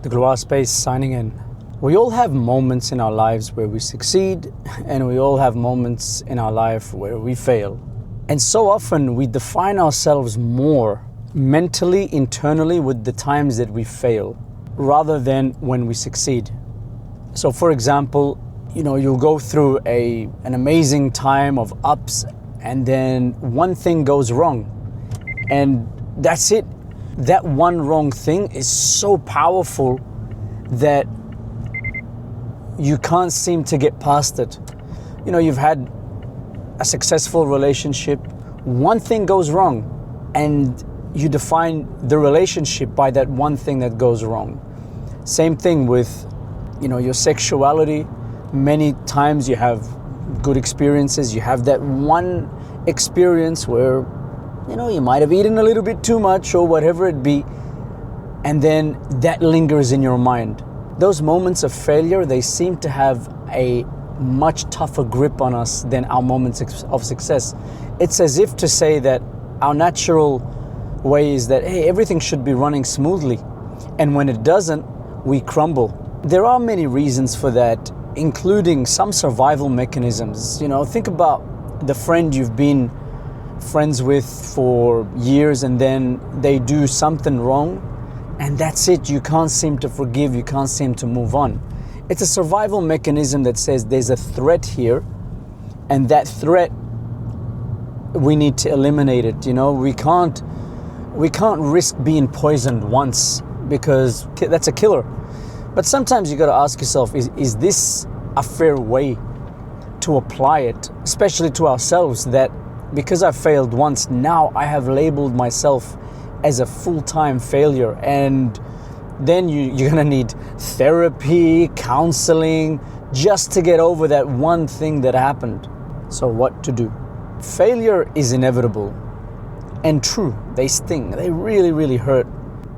Degloirespace signing in. We all have moments in our lives where we succeed, and we all have moments in our life where we fail. And so often we define ourselves more mentally, internally, with the times that we fail, rather than when we succeed. So for example, you'll go through an amazing time of ups, and then one thing goes wrong, and that's it. That one wrong thing is so powerful that you can't seem to get past it. You've had a successful relationship, one thing goes wrong, and you define the relationship by that one thing that goes wrong. Same thing with, your sexuality. Many times you have good experiences, you have that one experience where, you might have eaten a little bit too much or whatever it be, and then that lingers in your mind. Those moments of failure, they seem to have a much tougher grip on us than our moments of success. It's as if to say that our natural way is that, hey, everything should be running smoothly. And when it doesn't, we crumble. There are many reasons for that, including some survival mechanisms. Think about the friend you've been friends with for years, and then they do something wrong, and that's it. You can't seem to forgive, you can't seem to move on. It's a survival mechanism that says there's a threat here, and that threat, we need to eliminate it. We can't risk being poisoned once, because that's a killer. But sometimes you got to ask yourself, is this a fair way to apply it, especially to ourselves, that because I failed once, now I have labeled myself as a full-time failure, and then you're gonna need therapy, counseling, just to get over that one thing that happened. So what to do? Failure is inevitable, and true, they sting, they really, really hurt.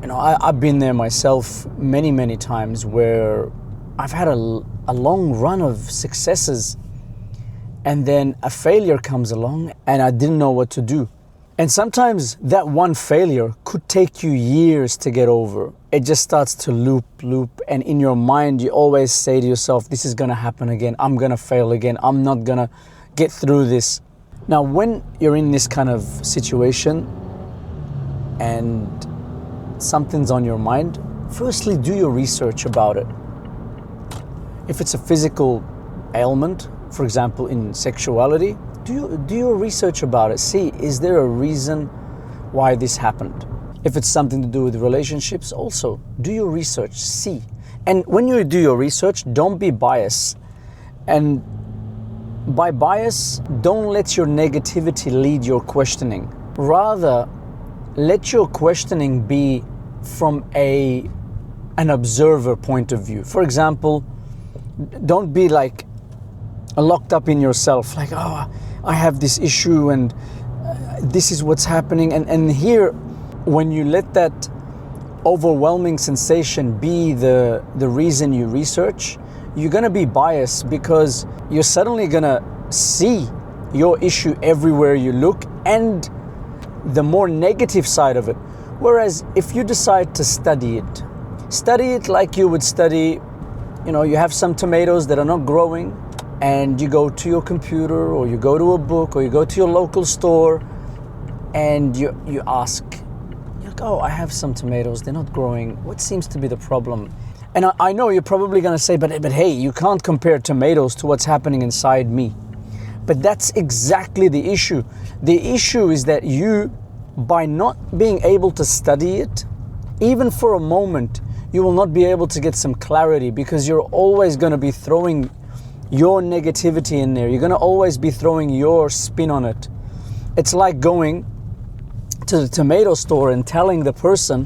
I've been there myself many times where I've had a long run of successes, and then a failure comes along and I didn't know what to do. And sometimes that one failure could take you years to get over. It just starts to loop, and in your mind you always say to yourself, this is gonna happen again, I'm gonna fail again, I'm not gonna get through this. Now when you're in this kind of situation and something's on your mind, firstly do your research about it. If it's a physical ailment, for example in sexuality, do your research about it. See, is there a reason why this happened? If it's something to do with relationships, also do your research, see. And when you do your research, don't be biased. And by bias, don't let your negativity lead your questioning. Rather, let your questioning be from an observer point of view. For example, don't be like locked up in yourself, like, oh, I have this issue and this is what's happening. And here, when you let that overwhelming sensation be the reason you research, you're gonna be biased, because you're suddenly gonna see your issue everywhere you look, and the more negative side of it. Whereas if you decide to study it like you would study, you have some tomatoes that are not growing, and you go to your computer, or you go to a book, or you go to your local store, and you ask, you're like, oh, I have some tomatoes, they're not growing, what seems to be the problem? And I know you're probably gonna say, but hey, you can't compare tomatoes to what's happening inside me. But that's exactly the issue. The issue is that you, by not being able to study it, even for a moment, you will not be able to get some clarity, because you're always gonna be throwing your negativity in there. You're gonna always be throwing your spin on it. It's like going to the tomato store and telling the person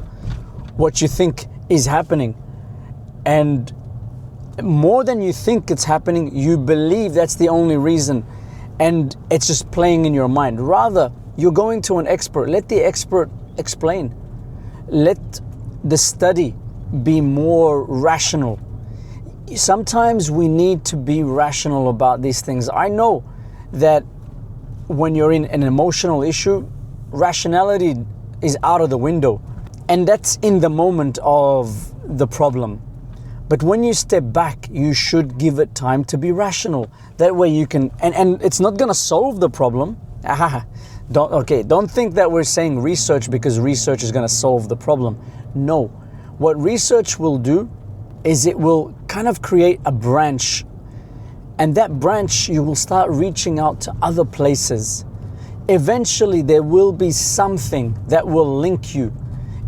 what you think is happening. And more than you think it's happening, you believe that's the only reason, and it's just playing in your mind. Rather, you're going to an expert. Let the expert explain. Let the study be more rational. Sometimes we need to be rational about these things. I know that when you're in an emotional issue, rationality is out of the window. And that's in the moment of the problem. But when you step back, you should give it time to be rational. That way you can, and it's not gonna solve the problem. Don't think that we're saying research because research is gonna solve the problem. No, what research will do is it will kind of create a branch, and that branch you will start reaching out to other places. Eventually there will be something that will link you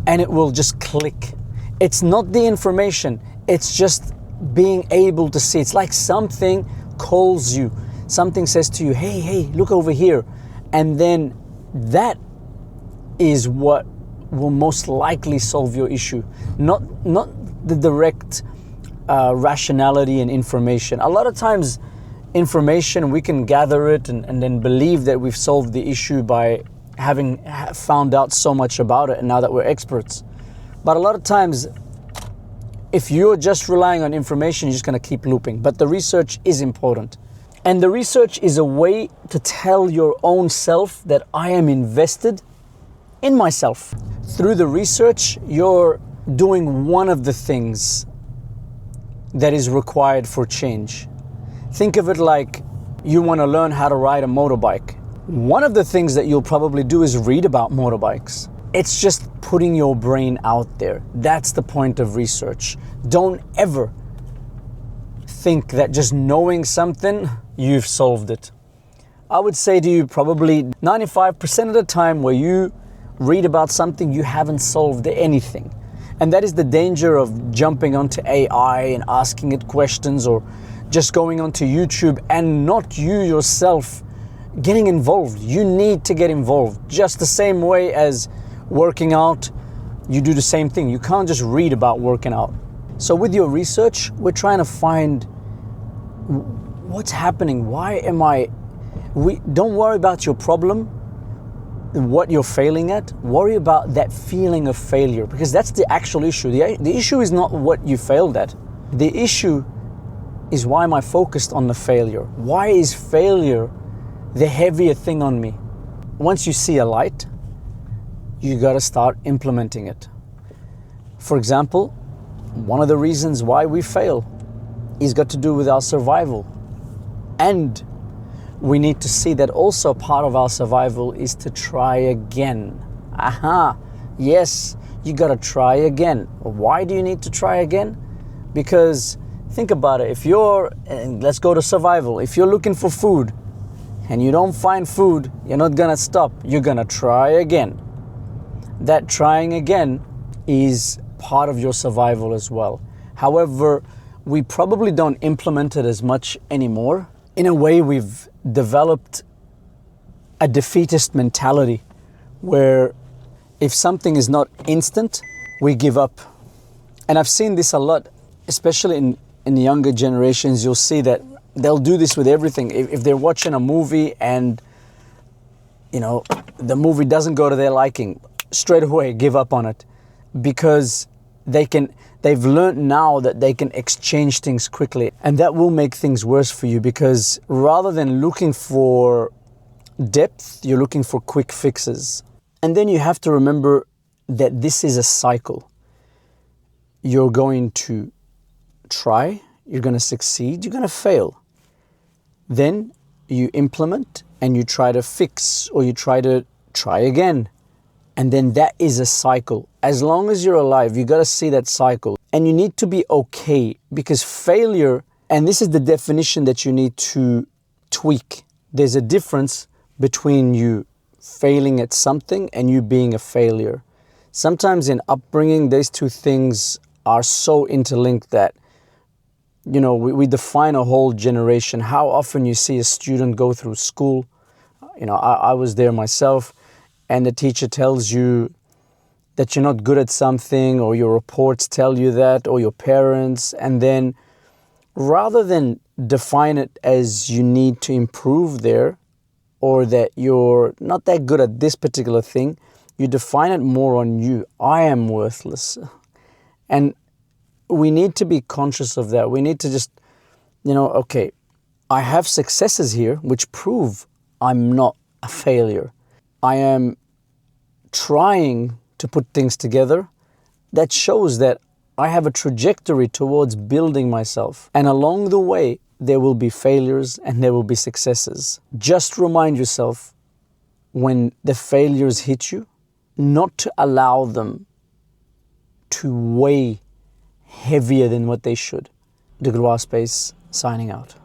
and it will just click. It's not the information, it's just being able to see. It's like something calls you, something says to you, hey, look over here. And then that is what will most likely solve your issue, not the direct rationality and information. A lot of times information, we can gather it and then believe that we've solved the issue by having found out so much about it and now that we're experts. But a lot of times, if you're just relying on information, you're just going to keep looping. But the research is important. And the research is a way to tell your own self that I am invested in myself. Through the research, you're doing one of the things that is required for change. Think of it like you want to learn how to ride a motorbike. One of the things that you'll probably do is read about motorbikes. It's just putting your brain out there. That's the point of research. Don't ever think that just knowing something, you've solved it. I would say to you, probably 95% of the time where you read about something, you haven't solved anything. And that is the danger of jumping onto AI and asking it questions, or just going onto YouTube and not you yourself getting involved. You need to get involved. Just the same way as working out, you do the same thing. You can't just read about working out. So with your research, we're trying to find what's happening. Don't worry about your problem, what you're failing at. Worry about that feeling of failure, because that's the actual issue. The issue is not what you failed at. The issue is, why am I focused on the failure? Why is failure the heavier thing on me? Once you see a light, you got to start implementing it. For example, one of the reasons why we fail is got to do with our survival. And we need to see that also part of our survival is to try again. Yes, you got to try again. Why do you need to try again? Because think about it. And let's go to survival. If you're looking for food and you don't find food, you're not gonna stop. You're gonna try again. That trying again is part of your survival as well. However, we probably don't implement it as much anymore. In a way, we've developed a defeatist mentality where if something is not instant, we give up. And I've seen this a lot, especially in the younger generations. You'll see that they'll do this with everything. If they're watching a movie and the movie doesn't go to their liking, straight away give up on it, because they've learned now that they can exchange things quickly, and that will make things worse for you, because rather than looking for depth, you're looking for quick fixes. And then you have to remember that this is a cycle. You're going to try, you're going to succeed, you're going to fail. Then you implement and you try to fix, or you try to try again. And then that is a cycle. As long as you're alive, you got to see that cycle. And you need to be okay, because failure, and this is the definition that you need to tweak. There's a difference between you failing at something and you being a failure. Sometimes in upbringing, these two things are so interlinked that we define a whole generation. How often you see a student go through school, I was there myself, and the teacher tells you that you're not good at something, or your reports tell you that, or your parents, and then rather than define it as you need to improve there, or that you're not that good at this particular thing, you define it more on you. I am worthless. And we need to be conscious of that. We need to just, okay, I have successes here which prove I'm not a failure. I am trying to put things together that shows that I have a trajectory towards building myself. And along the way, there will be failures and there will be successes. Just remind yourself when the failures hit you, not to allow them to weigh heavier than what they should. Degloirespace signing out.